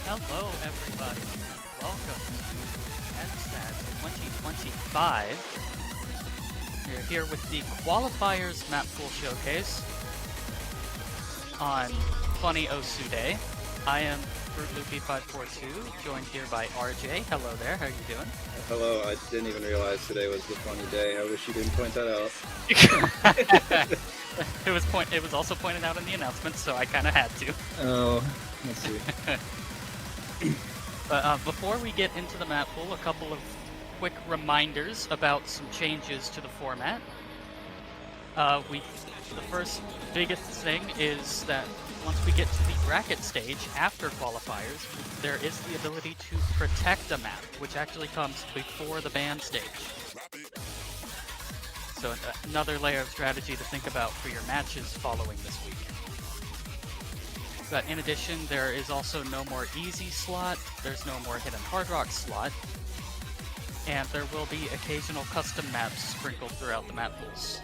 Hello, everybody. Welcome to NSATT 2025. We're here with the Qualifiers Mappool Showcase on Funny Osu Day. I am FruitLoopy542, joined here by RJ. Hello there, how are you doing? Hello, I didn't even realize today was the funny day. I wish you didn't point that out. It was also pointed out in the announcement, so I kind of had to. Oh, let's see. But before we get into the map pool, a couple of quick reminders about some changes to the format. The first biggest thing is that once we get to the bracket stage after qualifiers, there is the ability to protect a map, which actually comes before the ban stage. So another layer of strategy to think about for your matches following this week. But in addition, there is also no more easy slot, there's no more hidden hard rock slot, and there will be occasional custom maps sprinkled throughout the map pools.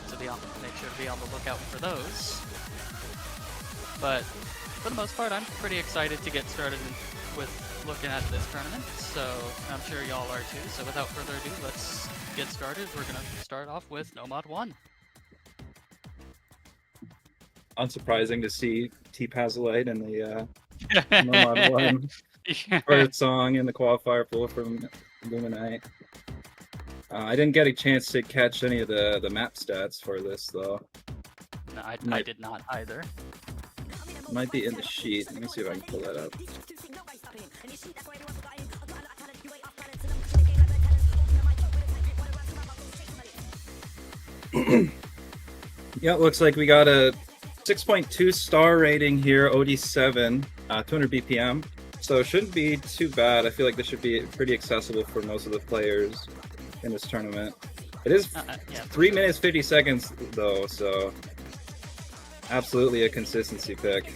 So make sure to be on the lookout for those. But for the most part, I'm pretty excited to get started with looking at this tournament, so I'm sure y'all are too. So without further ado, let's get started. We're going to start off with Nomad 1. Unsurprising to see T-Pazolite in the Nomad 1 first song in the qualifier pool from Luminite. I didn't get a chance to catch any of the map stats for this, though. No, I did not either. Might be in the sheet. Let me see if I can pull that up. Yeah, it looks like we got a 6.2 star rating here, OD7, 200 BPM. So it shouldn't be too bad. I feel like this should be pretty accessible for most of the players in this tournament. It is 3 minutes 50 seconds though, so absolutely a consistency pick.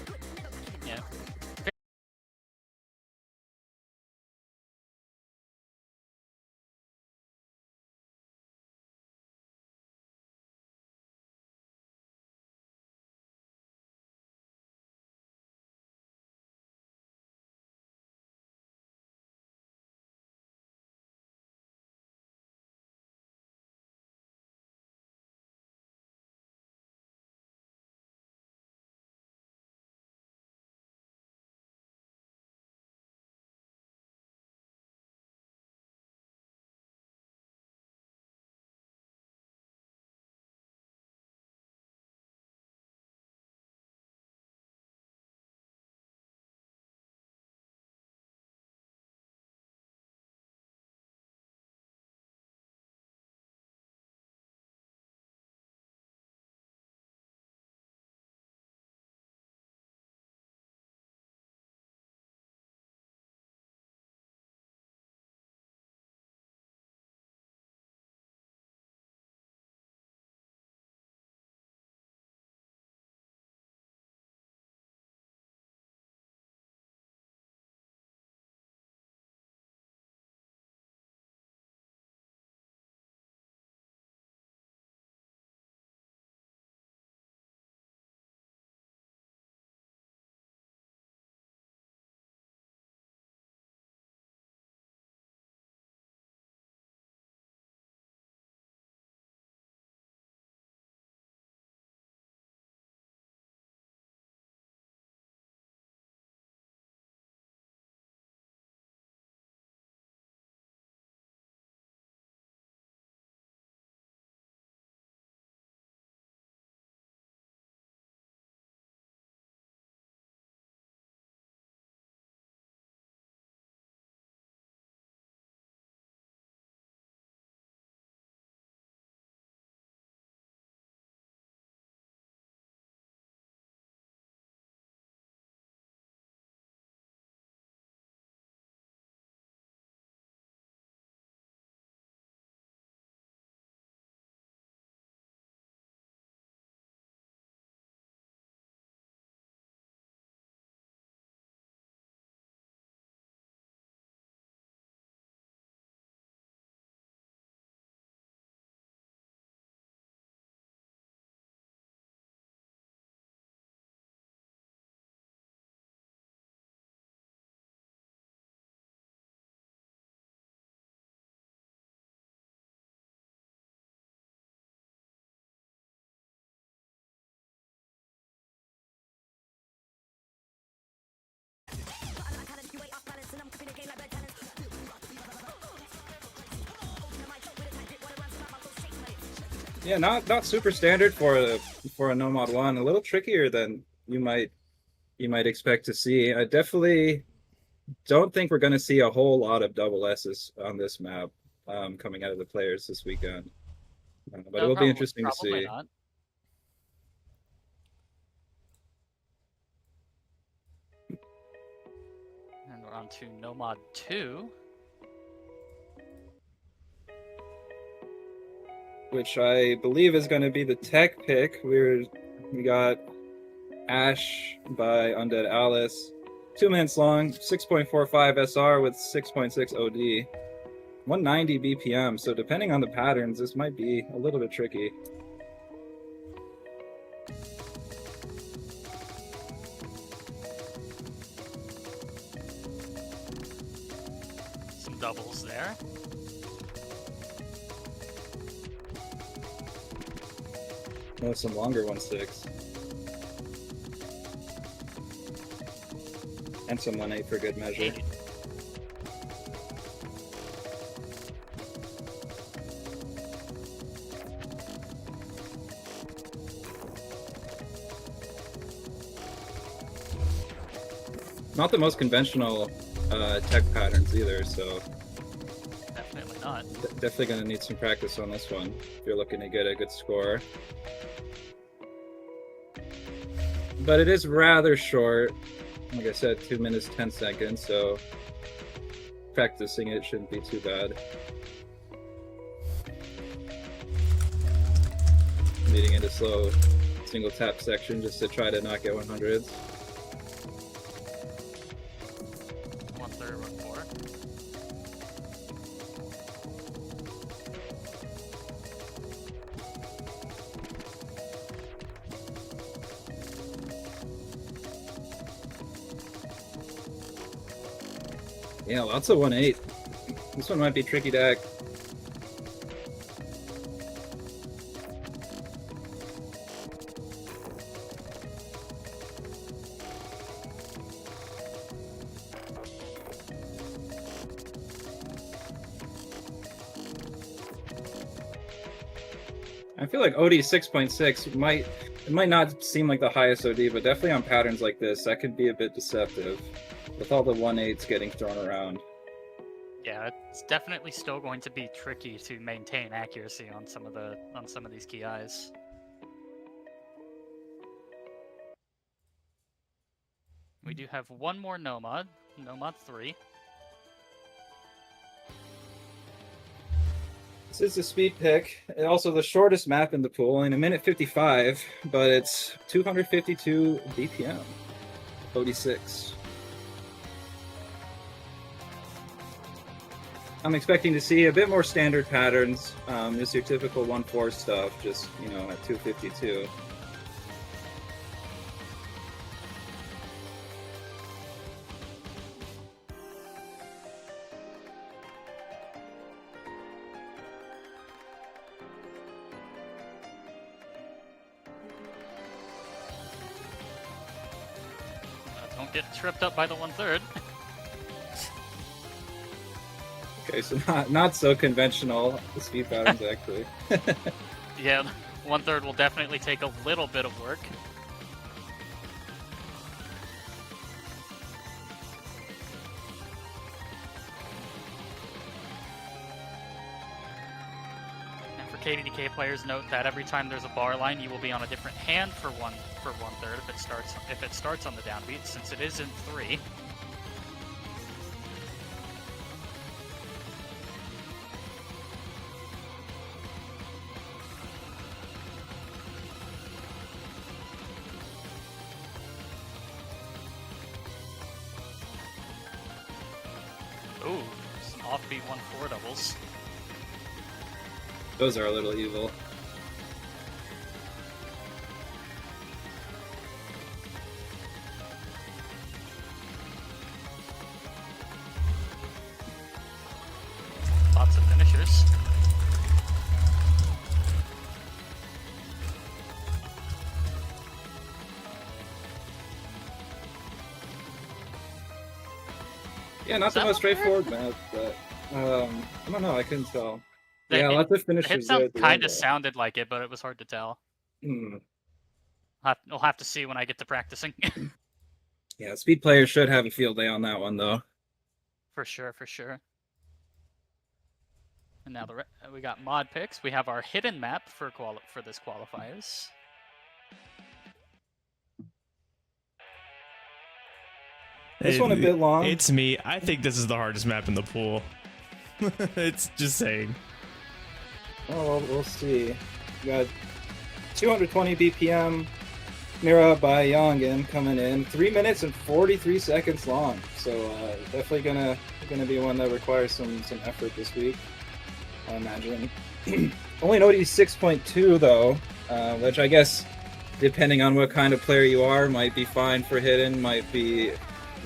Yeah, not super standard for a no mod one. A little trickier than you might expect to see. I definitely don't think we're going to see a whole lot of double S's on this map coming out of the players this weekend. But it No, will be probably interesting to see. not. And we're on to no mod 2. Which I believe is going to be the tech pick. We got Ash by Undead Alice. 2 minutes long, 6.45 SR with 6.6 OD. 190 BPM, so depending on the patterns, this might be a little bit tricky. Some doubles there. Oh, some longer 1.6. And some 1.8 for good measure. 80. Not the most conventional tech patterns either, so Definitely not. definitely going to need some practice on this one if you're looking to get a good score. But it is rather short. Like I said, 2 minutes 10 seconds, so practicing it shouldn't be too bad. Leading into slow single tap section just to try to not get 100s. 1/3, 1/4. Yeah, lots of 1.8. This one might be tricky deck. I feel like OD 6.6 might not seem like the highest OD, but definitely on patterns like this, that could be a bit deceptive with all the 1.8s getting thrown around. Yeah, it's definitely still going to be tricky to maintain accuracy on some of these key eyes. We do have one more no mod 3. This is the speed pick, and also the shortest map in the pool, in 1:55, but it's 252 BPM, OD6. I'm expecting to see a bit more standard patterns, just your typical 1/4 stuff, just, you know, at 252. Don't get tripped up by the 1/3. Okay, so not so conventional speed patterns actually. Yeah, 1/3 will definitely take a little bit of work. And for KDDK players, note that every time there's a bar line, you will be on a different hand for 1/3 if it starts on the downbeat, since it is in 3. Ooh, some offbeat 1/4 doubles. Those are a little evil. Lots of finishers. Yeah, not Is the that most 1/3? straightforward map, but I don't know, I couldn't tell. Yeah, lots of The hit finishes there sound at the kind end, of though. sounded like it, but it was hard to tell. Hmm. We'll have to see when I get to practicing. Yeah, speed players should have a field day on that one, though. For sure, for sure. And now we got mod picks. We have our hidden map for this qualifiers. This one a bit long. It's me. I think this is the hardest map in the pool. It's just saying. Oh, we'll see. We got 220 BPM. Mira by Yongin coming in. 3 minutes and 43 seconds long. So definitely gonna be one that requires some effort this week, I imagine. Only an OD 6.2 though, which I guess, depending on what kind of player you are, might be fine for hidden, might be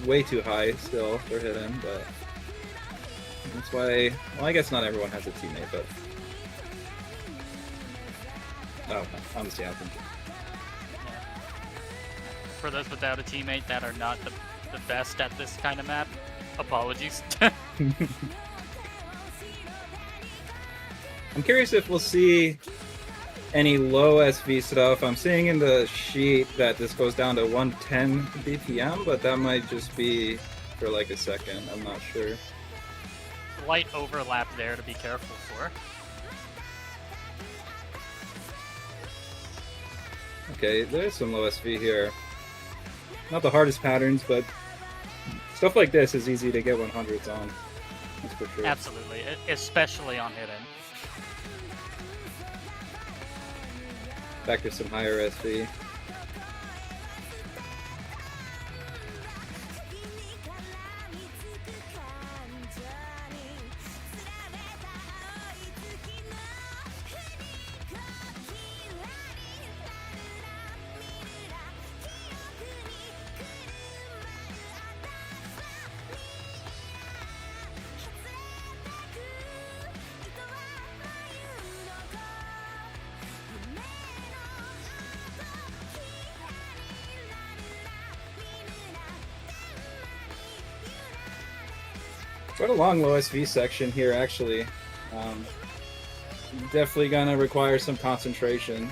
way too high still for hidden, but that's why. Well, I guess not everyone has a teammate, but honestly, I think. For those without a teammate that are not the best at this kind of map, apologies. I'm curious if we'll see any low SV stuff. I'm seeing in the sheet that this goes down to 110 BPM, but that might just be for like a second. I'm not sure. Light overlap there to be careful for. Okay, there's some low SV here. Not the hardest patterns, but stuff like this is easy to get 100s on. That's for sure. Absolutely, especially on hidden. Back to some higher SV. Quite a long low SV section here, actually. Definitely gonna require some concentration.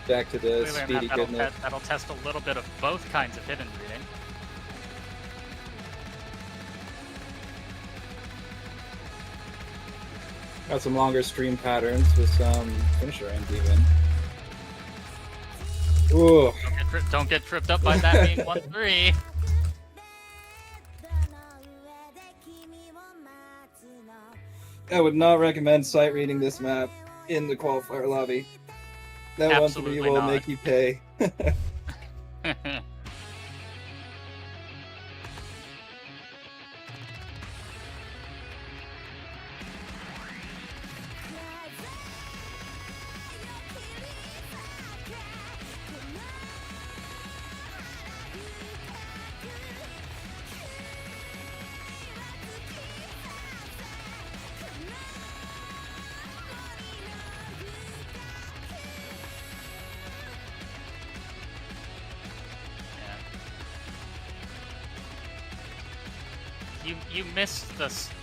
Back to the Clearly, speedy goodness. that'll test a little bit of both kinds of hidden reading. Got some longer stream patterns with some finisher ends even. Ooh. Don't get tripped up by that being 1-3. I would not recommend sight reading this map in the qualifier lobby. That 1-3 Absolutely will not. make you pay.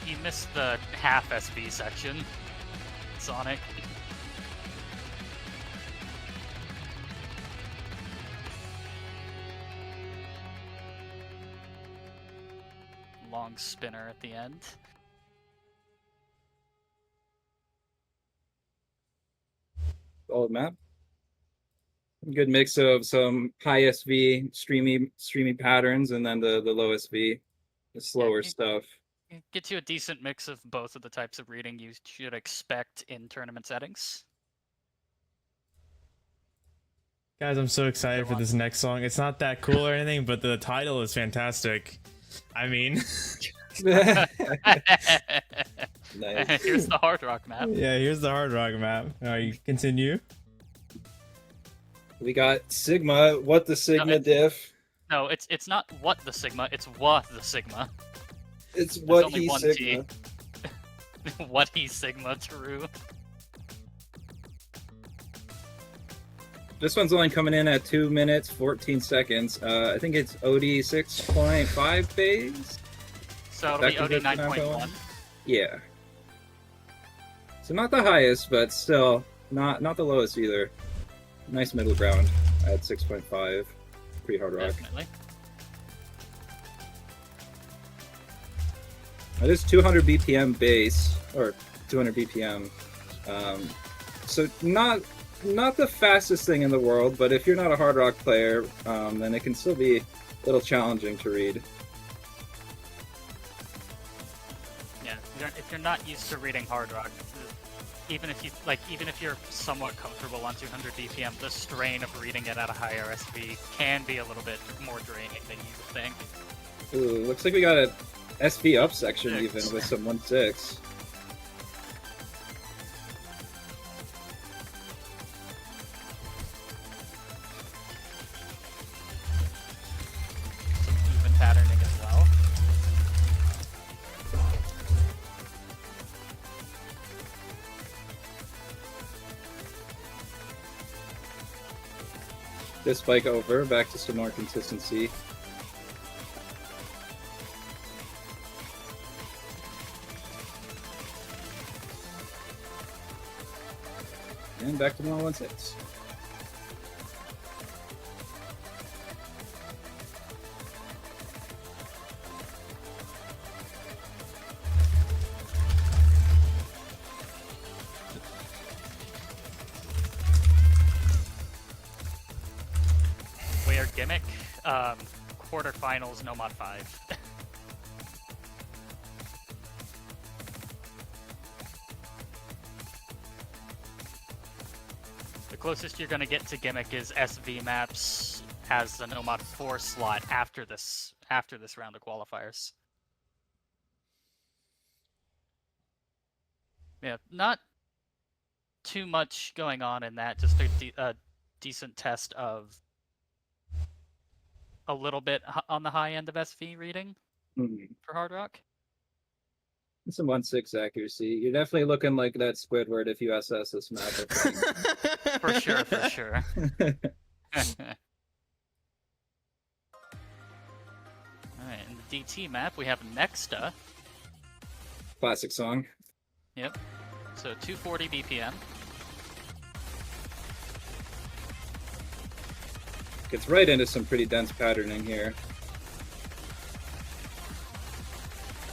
You missed the half SB section, Sonic. Long spinner at the end. Solid map. Good mix of some high SV streamy patterns and then the low SV, the slower stuff. It gets you a decent mix of both of the types of reading you should expect in tournament settings. Guys, I'm so excited for this next song. It's not that cool or anything, but the title is fantastic. I mean, Nice. Here's the hard rock map. yeah, here's the hard rock map. You continue. We got Sigma. What the Sigma No, diff? No, it's not what the Sigma, it's what the Sigma. It's what only he one Sigma. T. What he Sigma, true. This one's only coming in at 2 minutes 14 seconds. I think it's OD 6.5 phase. So it'll be OD 9.1. Yeah. So not the highest, but still not the lowest either. Nice middle ground at 6.5. Pretty hard rock. Definitely. It is 200 BPM base, or 200 BPM. So not the fastest thing in the world, but if you're not a hard rock player, then it can still be a little challenging to read. Yeah, if you're not used to reading hard rock, even if you're somewhat comfortable on 200 BPM, the strain of reading it at a higher SV can be a little bit more draining than you would think. Ooh, looks like we got a SV up section 1.6. even with some 1.6. Some even patterning as well. This spike over, back to some more consistency. And back to the 1.6. Weird gimmick. Quarterfinals, no mod 5. The closest you're gonna get to gimmick is SV maps has the no mod 4 slot after this round of qualifiers. Yeah, not too much going on in that. Just a decent test of a little bit on the high end of SV reading for hard rock. Some 1.6 accuracy. You're definitely looking like that Squidward if you SS this map. For sure, for sure. Alright, in the DT map, we have Nexta. Classic song. Yep. So 240 BPM. Gets right into some pretty dense patterning here.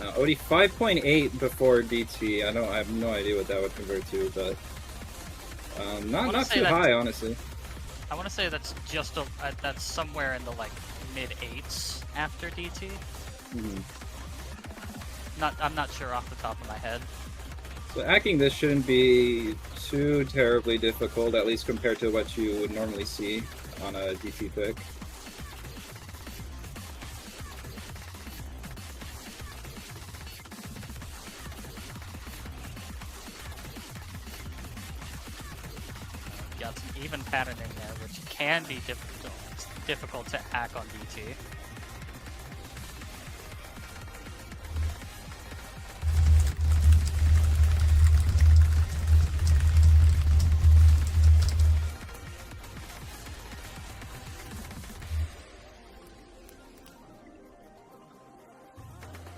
OD 5.8 before DT. I have no idea what that would convert to, but not too high, honestly. I want to say that's just that's somewhere in the like mid 8s after DT. I'm not sure off the top of my head. So hacking this shouldn't be too terribly difficult, at least compared to what you would normally see on a DT pick. Got some even patterning there, which can be difficult to hack on DT.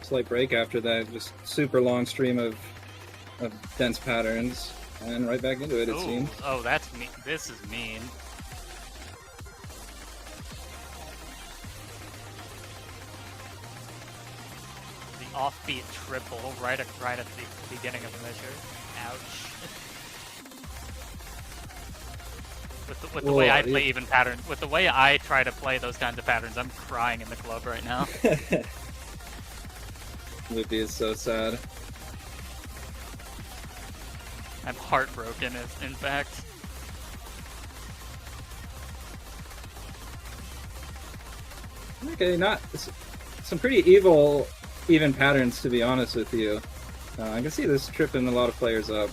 Slight break after that, just super long stream of dense patterns, and right back into it, it seems. Oh, that's mean. This is mean. The offbeat triple right at the beginning of the measure. Ouch. With the way I play even patterns, with the way I try to play those kinds of patterns, I'm crying in the club right now. Lippy is so sad. I'm heartbroken, in fact. Okay, not some pretty even patterns, to be honest with you. I can see this tripping a lot of players up.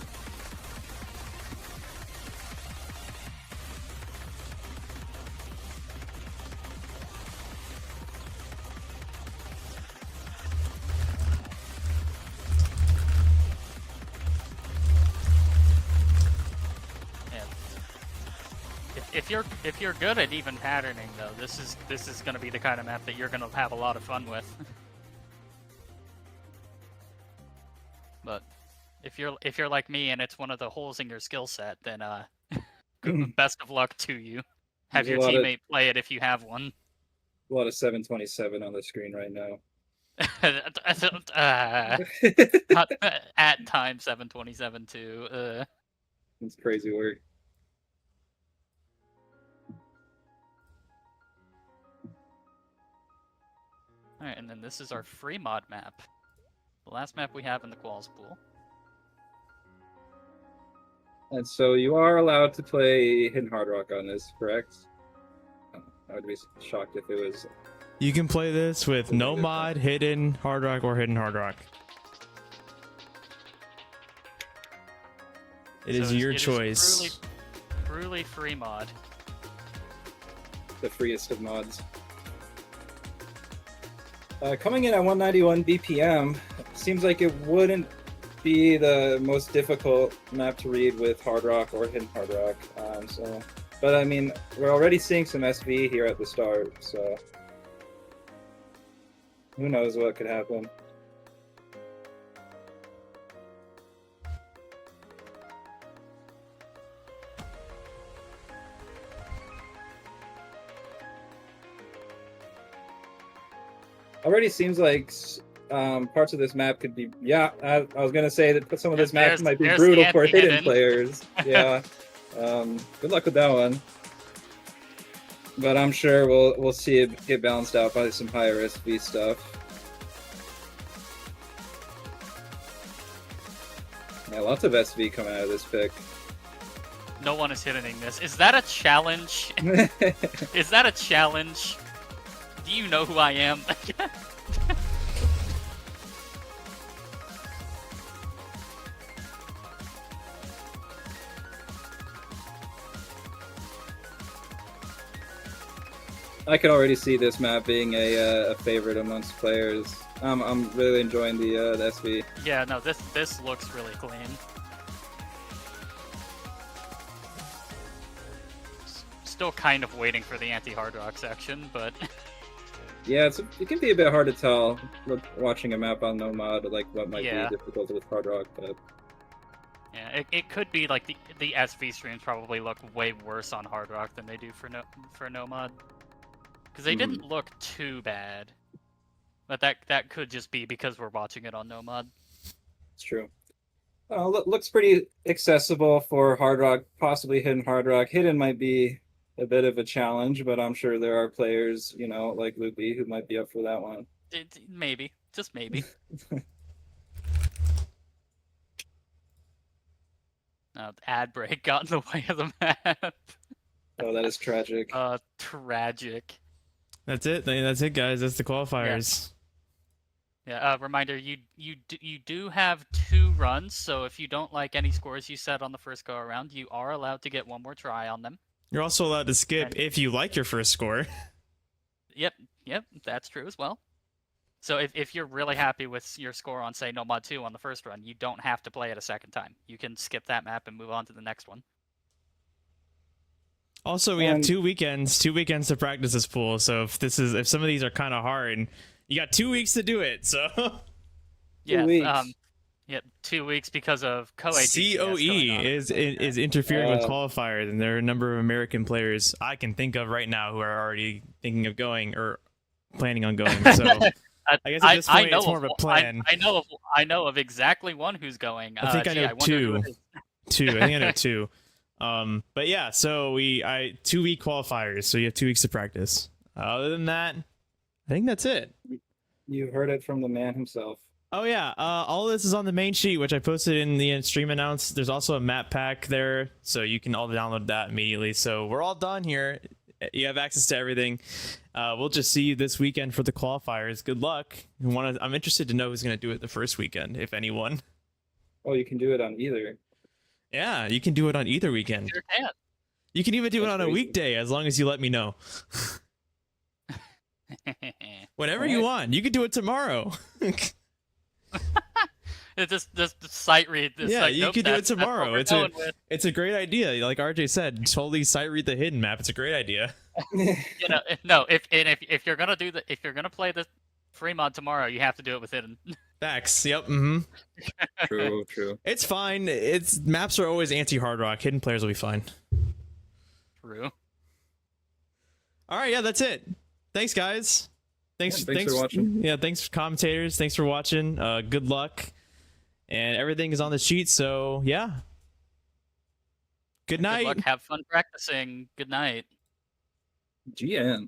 if you're good at even patterning though, this is going to be the kind of map that you're going to have a lot of fun with. But if you're like me and it's one of the holes in your skill set, then best of luck to you. Have your teammate play it if you have one. A lot of 727 on the screen right now. At time 727 too. It's crazy work. Alright, and then this is our free mod map. The last map we have in the quals pool. And so you are allowed to play Hidden Hard Rock on this, correct? I would be shocked if it was. You can play this with no mod, Hidden Hard Rock, or Hidden Hard Rock. It is your choice. Is truly free mod. The freest of mods. Coming in at 191 BPM, seems like it wouldn't be the most difficult map to read with Hard Rock or Hidden Hard Rock. But I mean, we're already seeing some SV here at the start, so who knows what could happen. Already seems like parts of this map could be. Yeah, I was gonna say that some of this map might be brutal for hidden players. Yeah, good luck with that one. But I'm sure we'll see it get balanced out by some higher SV stuff. Yeah, lots of SV coming out of this pick. No one is hitting this. Is that a challenge? Is that a challenge? Do you know who I am? I can already see this map being a favorite amongst players. I'm really enjoying the SV. Yeah, no, this looks really clean. Still kind of waiting for the anti-hard rock section, but yeah, it can be a bit hard to tell watching a map on no mod, like what might be difficult with hard rock, but yeah, it could be like the SV streams probably look way worse on hard rock than they do for no mod, because they didn't look too bad, but that could just be because we're watching it on no mod. It's true. Looks pretty accessible for hard rock, possibly hidden hard rock. Hidden might be a bit of a challenge, but I'm sure there are players, you know, like Loopy, who might be up for that one. Maybe, just maybe. The ad break got in the way of the map. Oh, that is tragic. Tragic. That's it. That's it, guys. That's the qualifiers. Yeah. Reminder: you do have 2 runs, so if you don't like any scores you set on the first go around, you are allowed to get one more try on them. You're also allowed to skip if you like your first score. Yep, that's true as well. So if you're really happy with your score on, say, No Mod 2 on the first run, you don't have to play it a second time. You can skip that map and move on to the next one. Also, we have 2 weekends to practice this pool. So if some of these are kind of hard, you got 2 weeks to do it. So yeah, 2 weeks. 2 weeks because of COE is interfering with qualifiers, and there are a number of American players I can think of right now who are already thinking of going or planning on going. So I guess at this point it's more of a plan. I know of exactly one who's going. I think I know 2. I think I know 2. But yeah, so 2-week qualifiers, so you have 2 weeks to practice. Other than that, I think that's it. You heard it from the man himself. Oh yeah, all of this is on the main sheet, which I posted in the stream announce. There's also a map pack there, so you can all download that immediately. So we're all done here. You have access to everything. We'll just see you this weekend for the qualifiers. Good luck. I'm interested to know who's going to do it the first weekend, if anyone. Oh, you can do it on either. Yeah, you can do it on either weekend. Sure can. You can even do it on a weekday, as long as you let me know. Whenever you want. You can do it tomorrow. Just sight read. It's Yeah, like, you nope, could do it that's what tomorrow. we're It's a going with. it's a great idea. Like RJ said, totally sight read the hidden map. It's a great idea. You know, no, if you're gonna do if you're gonna play the free mod tomorrow, you have to do it with hidden. Facts. Yep. Mm-hmm. True, true. It's fine. It's maps are always anti hard rock. Hidden players will be fine. True. All right. Yeah, that's it. Thanks, guys. Thanks for watching. Yeah, thanks commentators. Thanks for watching. Good luck. And everything is on the sheet. So yeah. Good night. Good luck. Have fun practicing. Good night. GN.